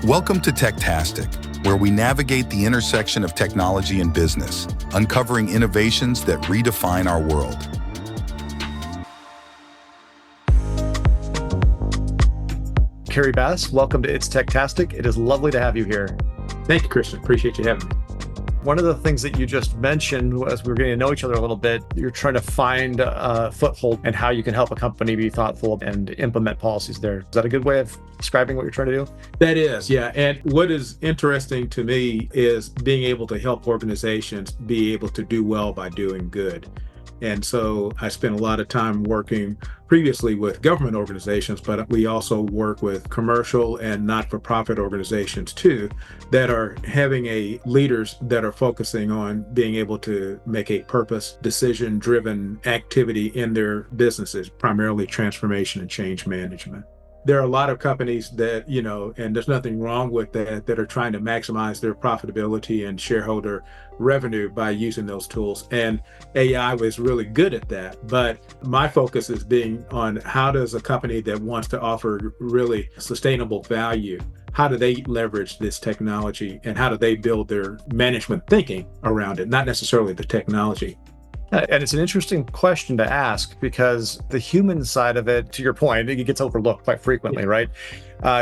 Welcome to Techtastic, where we navigate the intersection of technology and business, uncovering innovations that redefine our world. Kerry Bass, welcome to It's Techtastic. It is lovely to have you here. Thank you, Christian. Appreciate you having me. One of the things that you just mentioned, as we were getting to know each other a little bit, you're trying to find a foothold and how you can help a company be thoughtful and implement policies there. Is that a good way of describing what you're trying to do? That is, yeah. And what is interesting to me is being able to help organizations be able to do well by doing good. And so I spent a lot of time working previously with government organizations, but we also work with commercial and not-for-profit organizations too, that are having leaders that are focusing on being able to make a purpose, decision-driven activity in their businesses, primarily transformation and change management. There are a lot of companies that, and there's nothing wrong with that are trying to maximize their profitability and shareholder revenue by using those tools. And AI was really good at that. But my focus is being on how does a company that wants to offer really sustainable value, how do they leverage this technology and how do they build their management thinking around it, not necessarily the technology. And it's an interesting question to ask because the human side of it, to your point, it gets overlooked quite frequently, right?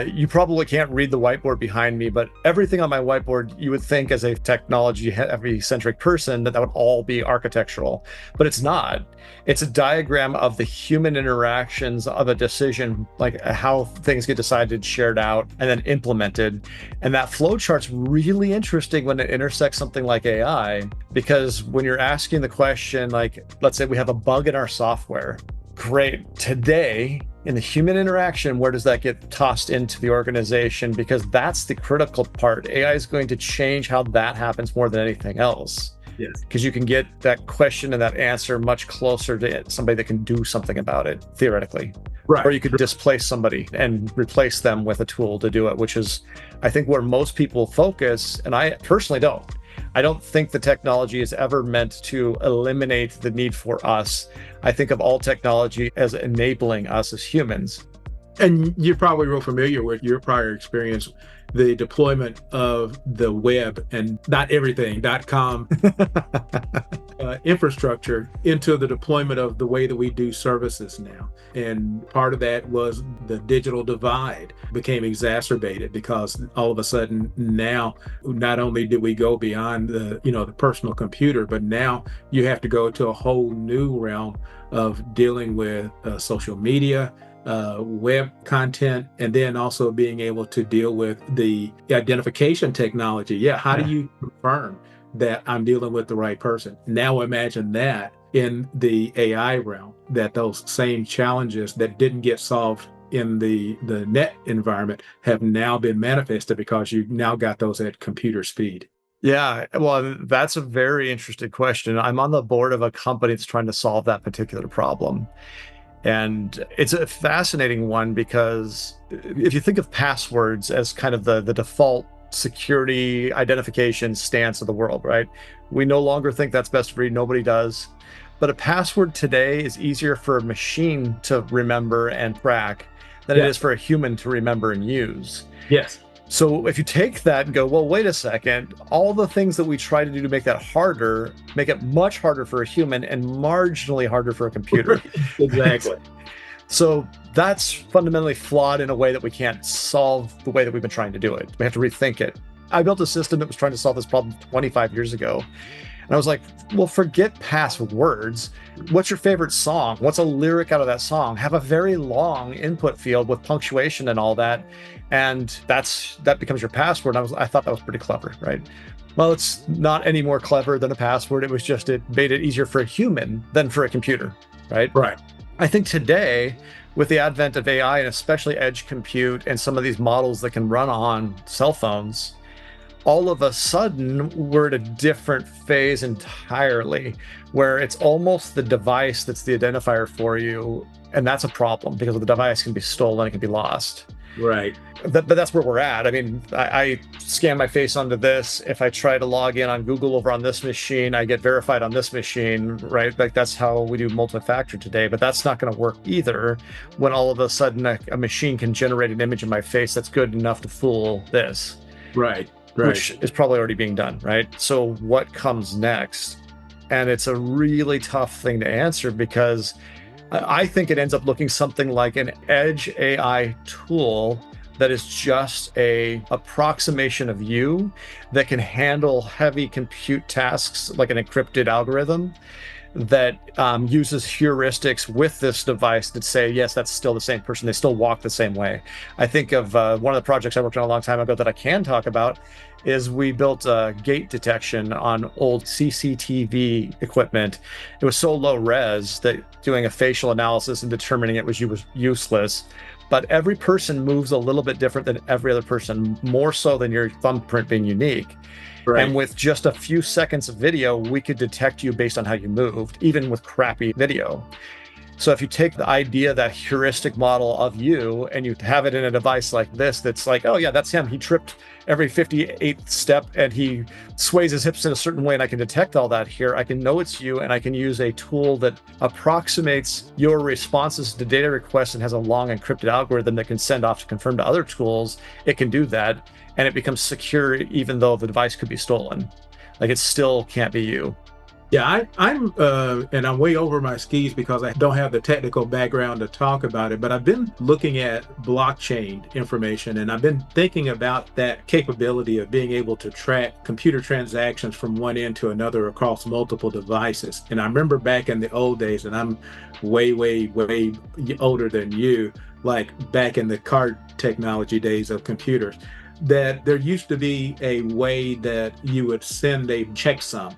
You probably can't read the whiteboard behind me, but everything on my whiteboard, you would think as a technology-centric person that would all be architectural, but it's not. It's a diagram of the human interactions of a decision, like how things get decided, shared out, and then implemented. And that flow chart's really interesting when it intersects something like AI, because when you're asking the question, like, let's say we have a bug in our software. Great. Today, in the human interaction, where does that get tossed into the organization? Because that's the critical part. AI is going to change how that happens more than anything else. Yes. Because you can get that question and that answer much closer to somebody that can do something about it, theoretically. Right. Or you could displace somebody and replace them with a tool to do it, which is, I think, where most people focus. And I personally don't. I don't think the technology is ever meant to eliminate the need for us. I think of all technology as enabling us as humans. And you're probably real familiar with your prior experience, the deployment of the web and .com infrastructure into the deployment of the way that we do services now. And part of that was the digital divide became exacerbated because all of a sudden now, not only did we go beyond the personal computer, but now you have to go to a whole new realm of dealing with social media, web content, and then also being able to deal with the identification technology. Yeah, how do you confirm that I'm dealing with the right person? Now imagine that in the AI realm, that those same challenges that didn't get solved in the net environment have now been manifested because you've now got those at computer speed. Yeah, well, that's a very interesting question. I'm on the board of a company that's trying to solve that particular problem. And it's a fascinating one because if you think of passwords as kind of the default security identification stance of the world, right? We no longer think that's best of breed. Nobody does. But a password today is easier for a machine to remember and crack than it is for a human to remember and use. Yes. So if you take that and go, well, wait a second, all the things that we try to do to make that harder, make it much harder for a human and marginally harder for a computer. Exactly. So that's fundamentally flawed in a way that we can't solve the way that we've been trying to do it. We have to rethink it. I built a system that was trying to solve this problem 25 years ago. And I was like, well, forget passwords. What's your favorite song? What's a lyric out of that song? Have a very long input field with punctuation and all that. And that becomes your password. I thought that was pretty clever, right? Well, it's not any more clever than a password. It made it easier for a human than for a computer, right? Right. I think today, with the advent of AI and especially edge compute and some of these models that can run on cell phones, all of a sudden we're at a different phase entirely, where it's almost the device that's the identifier for you. And that's a problem because the device can be stolen, it can be lost. Right. But that's where we're at. I mean, I scan my face onto this. If I try to log in on Google over on this machine, I get verified on this machine, right? Like that's how we do multi-factor today. But that's not going to work either when all of a sudden a machine can generate an image of my face that's good enough to fool this, Right. which is probably already being done, right? So what comes next? And it's a really tough thing to answer because I think it ends up looking something like an edge AI tool that is just a approximation of you that can handle heavy compute tasks like an encrypted algorithm that uses heuristics with this device that say, yes, that's still the same person. They still walk the same way. I think of one of the projects I worked on a long time ago that I can talk about is we built gait detection on old CCTV equipment. It was so low res that doing a facial analysis and determining it was useless. But every person moves a little bit different than every other person, more so than your thumbprint being unique. Right. And with just a few seconds of video, we could detect you based on how you moved, even with crappy video. So if you take the idea, that heuristic model of you, and you have it in a device like this, that's like, oh yeah, that's him. He tripped every 58th step and he sways his hips in a certain way, and I can detect all that here. I can know it's you, and I can use a tool that approximates your responses to data requests and has a long encrypted algorithm that can send off to confirm to other tools. It can do that, and it becomes secure even though the device could be stolen. Like, it still can't be you. Yeah, and I'm way over my skis because I don't have the technical background to talk about it, but I've been looking at blockchain information, and I've been thinking about that capability of being able to track computer transactions from one end to another across multiple devices. And I remember back in the old days, and I'm way, way, way older than you, like back in the card technology days of computers, that there used to be a way that you would send a checksum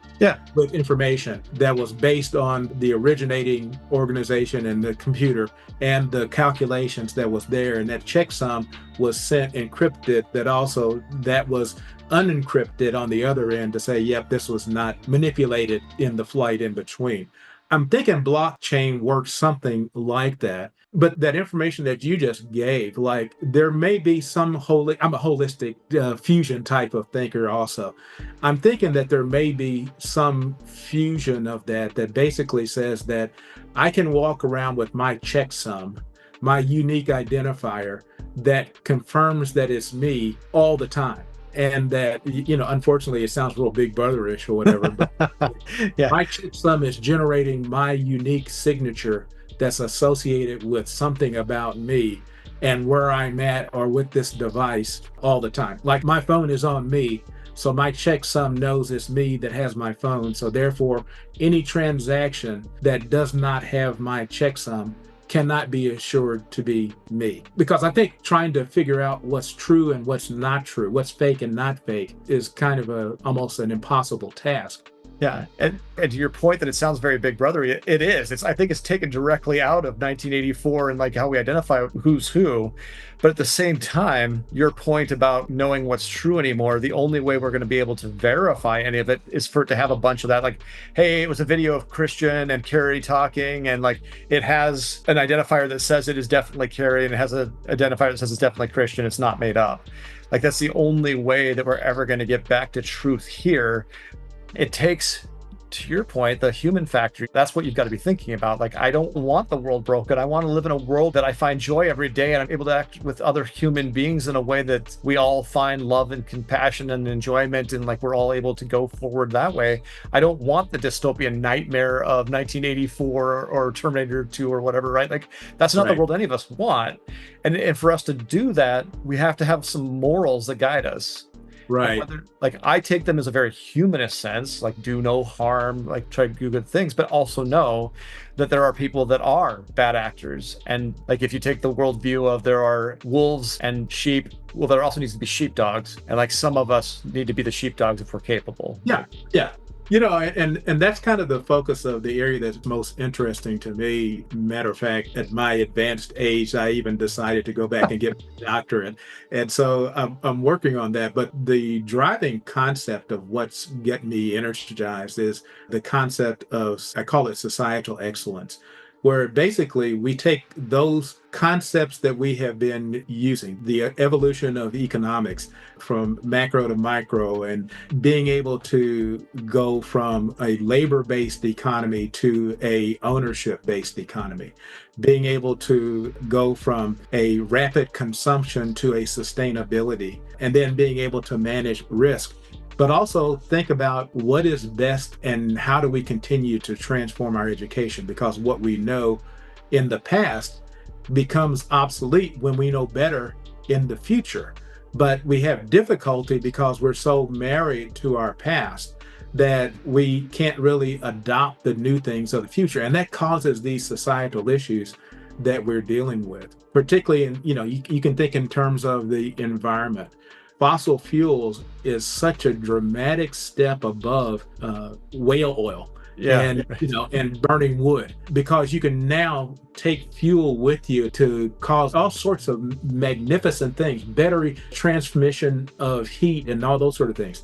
with information that was based on the originating organization and the computer and the calculations that was there. And that checksum was sent encrypted, that was unencrypted on the other end to say, yep, this was not manipulated in the flight in between. I'm thinking blockchain works something like that. But that information that you just gave, like there may be I'm a holistic fusion type of thinker also. I'm thinking that there may be some fusion of that basically says that I can walk around with my checksum, my unique identifier that confirms that it's me all the time. And that, unfortunately, it sounds real big brotherish or whatever, but Yeah. my checksum is generating my unique signature that's associated with something about me and where I'm at or with this device all the time. Like my phone is on me, so my checksum knows it's me that has my phone. So therefore, any transaction that does not have my checksum cannot be assured to be me. Because I think trying to figure out what's true and what's not true, what's fake and not fake, is kind of almost an impossible task. Yeah, and to your point that it sounds very Big Brothery, it is. I think it's taken directly out of 1984 and like how we identify who's who. But at the same time, your point about knowing what's true anymore, the only way we're going to be able to verify any of it is for it to have a bunch of that. Like, hey, it was a video of Christian and Kerry talking, and like it has an identifier that says it is definitely Kerry, and it has an identifier that says it's definitely Christian. It's not made up. Like, that's the only way that we're ever going to get back to truth here. It takes, to your point, the human factor. That's what you've got to be thinking about. Like, I don't want the world broken. I want to live in a world that I find joy every day, and I'm able to act with other human beings in a way that we all find love and compassion and enjoyment, and like we're all able to go forward that way. I don't want the dystopian nightmare of 1984 or Terminator 2 or whatever, right? Like, that's not the world any of us want. And for us to do that, we have to have some morals that guide us. Right. Like, I take them as a very humanist sense, like do no harm, like try to do good things, but also know that there are people that are bad actors. And like, if you take the worldview of there are wolves and sheep, well, there also needs to be sheepdogs. And like, some of us need to be the sheepdogs if we're capable. Yeah. Yeah. And that's kind of the focus of the area that's most interesting to me. Matter of fact, at my advanced age, I even decided to go back and get a doctorate. And so I'm working on that. But the driving concept of what's getting me energized is the concept of, I call it societal excellence. where basically we take those concepts that we have been using, the evolution of economics from macro to micro, and being able to go from a labor-based economy to a ownership-based economy, being able to go from a rapid consumption to a sustainability, and then being able to manage risk, but also think about what is best and how do we continue to transform our education, because what we know in the past becomes obsolete when we know better in the future. But we have difficulty because we're so married to our past that we can't really adopt the new things of the future. And that causes these societal issues that we're dealing with, particularly in, you can think in terms of the environment. Fossil fuels is such a dramatic step above whale oil Yeah. and burning wood, because you can now take fuel with you to cause all sorts of magnificent things, better transmission of heat and all those sort of things.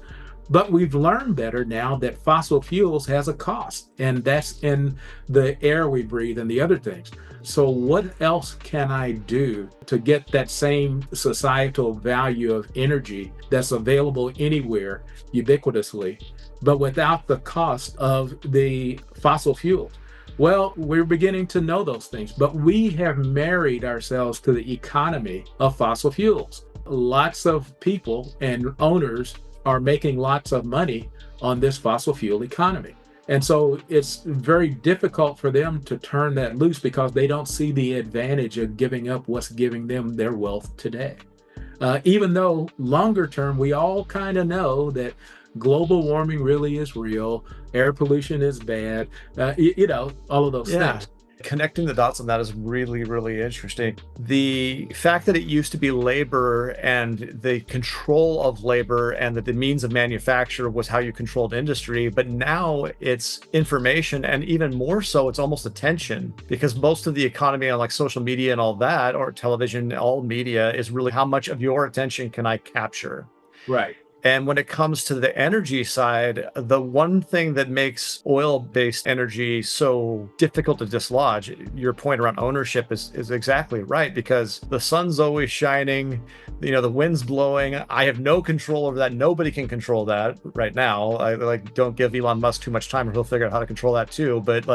But we've learned better now that fossil fuels has a cost, and that's in the air we breathe and the other things. So what else can I do to get that same societal value of energy that's available anywhere ubiquitously, but without the cost of the fossil fuels? Well, we're beginning to know those things, but we have married ourselves to the economy of fossil fuels. Lots of people and owners are making lots of money on this fossil fuel economy. And so it's very difficult for them to turn that loose because they don't see the advantage of giving up what's giving them their wealth today. Even though longer term, we all kind of know that global warming really is real, air pollution is bad, all of those Yeah. things. Connecting the dots on that is really, really interesting. The fact that it used to be labor and the control of labor and that the means of manufacture was how you controlled industry, but now it's information, and even more so, it's almost attention, because most of the economy on like social media and all that, or television, all media, is really how much of your attention can I capture? Right. And when it comes to the energy side, the one thing that makes oil-based energy so difficult to dislodge, your point around ownership is exactly right, because the sun's always shining, the wind's blowing. I have no control over that. Nobody can control that right now. I don't give Elon Musk too much time, or he'll figure out how to control that too. But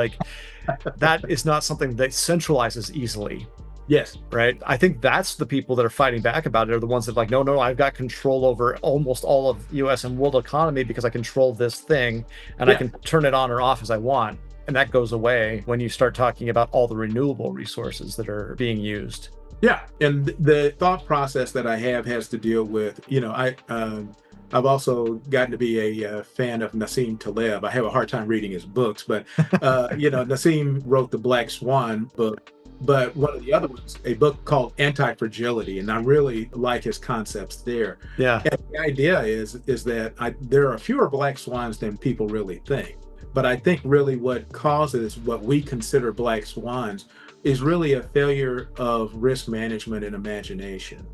that is not something that centralizes easily. Yes. Right. I think that's the people that are fighting back about it, are the ones that no, I've got control over almost all of US and world economy because I control this thing and I can turn it on or off as I want. And that goes away when you start talking about all the renewable resources that are being used. Yeah. And the thought process that I have has to deal with, I've also gotten to be a fan of Nassim Taleb. I have a hard time reading his books, but Nassim wrote the Black Swan book. But one of the other ones, a book called Anti-Fragility, and I really like his concepts there. Yeah. And the idea is that there are fewer black swans than people really think. But I think really what causes what we consider black swans is really a failure of risk management and imagination.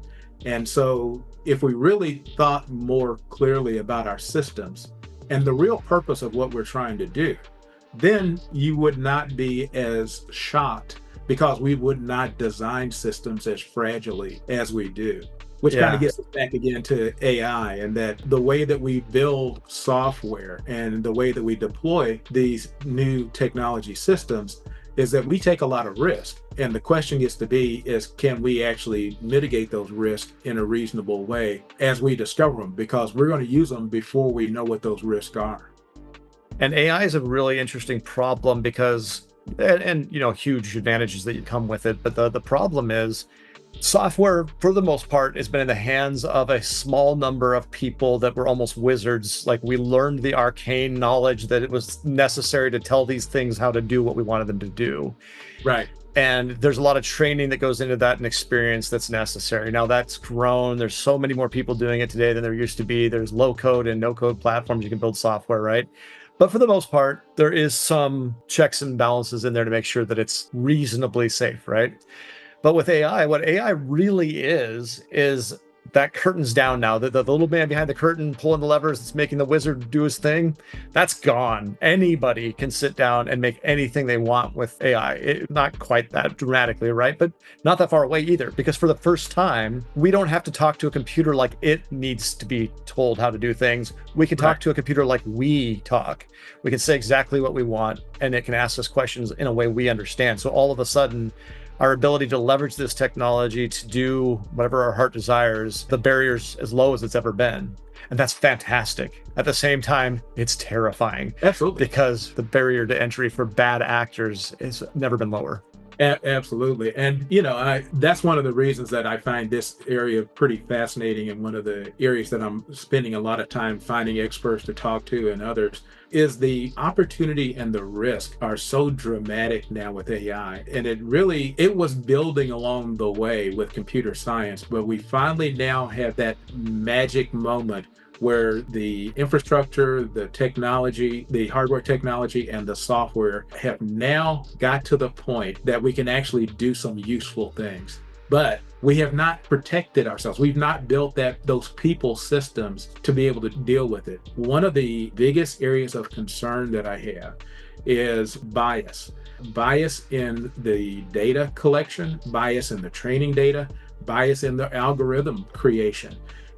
And so if we really thought more clearly about our systems and the real purpose of what we're trying to do, then you would not be as shocked, because we would not design systems as fragilely as we do, which kind of gets us back again to AI, and that the way that we build software and the way that we deploy these new technology systems is that we take a lot of risk. And the question gets to be is, can we actually mitigate those risks in a reasonable way as we discover them? Because we're going to use them before we know what those risks are. And AI is a really interesting problem because huge advantages that come with it. But the problem is software, for the most part, has been in the hands of a small number of people that were almost wizards. Like, we learned the arcane knowledge that it was necessary to tell these things how to do what we wanted them to do. Right. And there's a lot of training that goes into that and experience that's necessary. Now that's grown. There's so many more people doing it today than there used to be. There's low code and no code platforms you can build software, right? But for the most part, there is some checks and balances in there to make sure that it's reasonably safe, right? But with AI, what AI really is that curtain's down now. The little man behind the curtain pulling the levers that's making the wizard do his thing, that's gone. Anybody can sit down and make anything they want with AI. Not quite that dramatically, right? But not that far away either, because for the first time, we don't have to talk to a computer like it needs to be told how to do things. We can talk to a computer like we talk. We can say exactly what we want, and it can ask us questions in a way we understand. So all of a sudden, our ability to leverage this technology to do whatever our heart desires, the barrier's as low as it's ever been. And that's fantastic. At the same time, it's terrifying. Absolutely. Because the barrier to entry for bad actors has never been lower. Absolutely. And, that's one of the reasons that I find this area pretty fascinating. And one of the areas that I'm spending a lot of time finding experts to talk to and others is the opportunity and the risk are so dramatic now with AI. And it was building along the way with computer science, but we finally now have that magic moment where the infrastructure, the technology, the hardware technology, and the software have now got to the point that we can actually do some useful things. But we have not protected ourselves. We've not built those people systems to be able to deal with it. One of the biggest areas of concern that I have is bias. Bias in the data collection, bias in the training data, bias in the algorithm creation.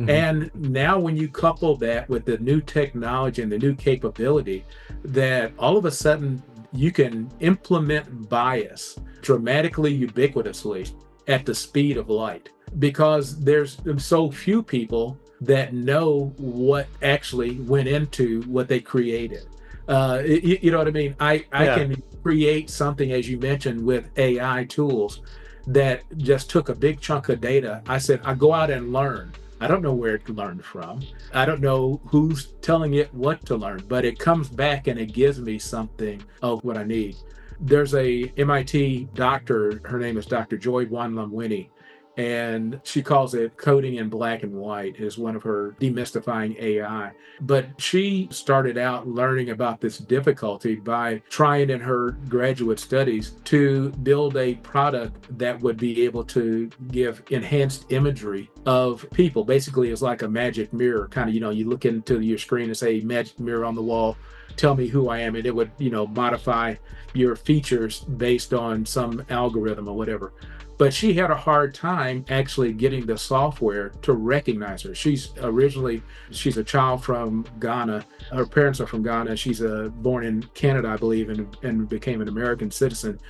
And now when you couple that with the new technology and the new capability, that all of a sudden you can implement bias dramatically, ubiquitously at the speed of light, because there's so few people that know what actually went into what they created. You know what I mean? I can create something, as you mentioned, with AI tools that just took a big chunk of data. I said, I go out and learn. I don't know where it learned from. I don't know who's telling it what to learn, but it comes back and it gives me something of what I need. There's a MIT doctor, her name is Dr. Joy Buolamwini, and she calls it coding in black and white is one of her demystifying AI. But she started out learning about this difficulty by trying in her graduate studies to build a product that would be able to give enhanced imagery of people. Basically, it's like a magic mirror, kind of, you look into your screen and say, magic mirror on the wall, tell me who I am, and it would, modify your features based on some algorithm or whatever. But she had a hard time actually getting the software to recognize her. She's a child from Ghana. Her parents are from Ghana. She's born in Canada, I believe, and became an American citizen.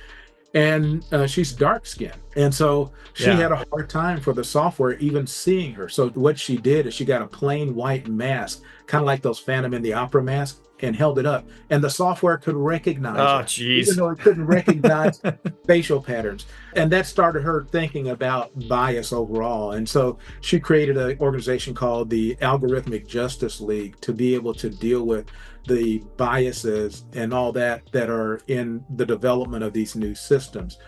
And she's dark skinned. And so she had a hard time for the software even seeing her. So what she did is she got a plain white mask, kind of like those Phantom in the Opera masks, and held it up. And the software could recognize her, even though it couldn't recognize facial patterns. And that started her thinking about bias overall. And so she created an organization called the Algorithmic Justice League to be able to deal with the biases and all that are in the development of these new systems.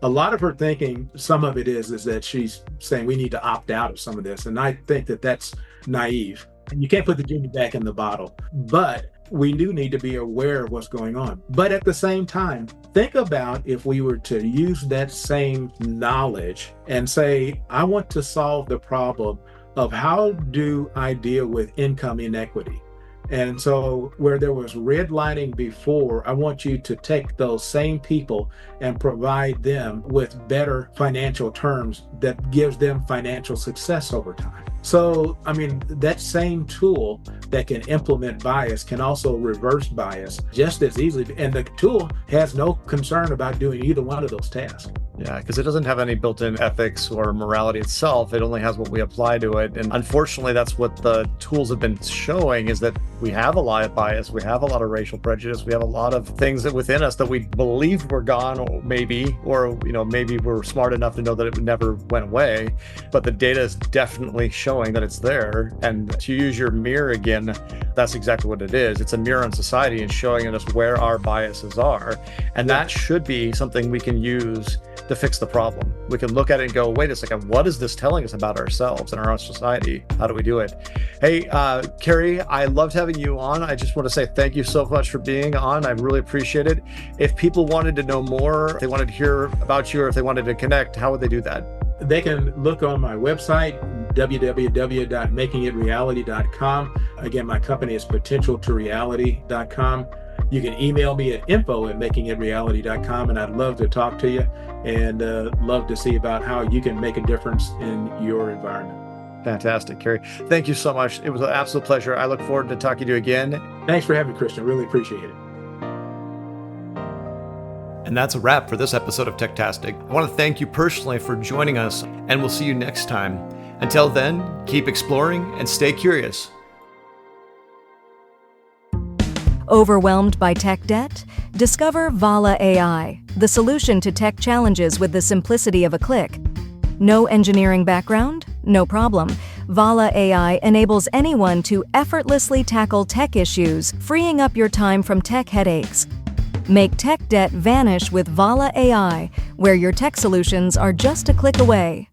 A lot of her thinking, some of it is that she's saying we need to opt out of some of this. And I think that that's naive. You can't put the genie back in the bottle, but we do need to be aware of what's going on. But at the same time, think about if we were to use that same knowledge and say, I want to solve the problem of how do I deal with income inequity? And so where there was redlining before, I want you to take those same people and provide them with better financial terms that gives them financial success over time. So, that same tool that can implement bias can also reverse bias just as easily. And the tool has no concern about doing either one of those tasks. Yeah, because it doesn't have any built-in ethics or morality itself. It only has what we apply to it. And unfortunately, that's what the tools have been showing, is that we have a lot of bias. We have a lot of racial prejudice. We have a lot of things that within us that we believed were gone, or maybe we're smart enough to know that it never went away. But the data is definitely showing that it's there. And to use your mirror again, that's exactly what it is. It's a mirror on society and showing us where our biases are. And that should be something we can use to fix the problem. We can look at it and go, wait a second, what is this telling us about ourselves and our own society? How do we do it? Hey, Kerry, I loved having you on. I just want to say thank you so much for being on. I really appreciate it. If people wanted to know more, if they wanted to hear about you, or if they wanted to connect, how would they do that? They can look on my website, www.makingitreality.com. Again, my company is potentialtoreality.com. You can email me at info@makingitreality.com, and I'd love to talk to you and love to see about how you can make a difference in your environment. Fantastic, Kerry. Thank you so much. It was an absolute pleasure. I look forward to talking to you again. Thanks for having me, Christian. Really appreciate it. And that's a wrap for this episode of Techtastic. I want to thank you personally for joining us, and we'll see you next time. Until then, keep exploring and stay curious. Overwhelmed by tech debt? Discover Vala AI, the solution to tech challenges with the simplicity of a click. No engineering background? No problem. Vala AI enables anyone to effortlessly tackle tech issues, freeing up your time from tech headaches. Make tech debt vanish with Vala AI, where your tech solutions are just a click away.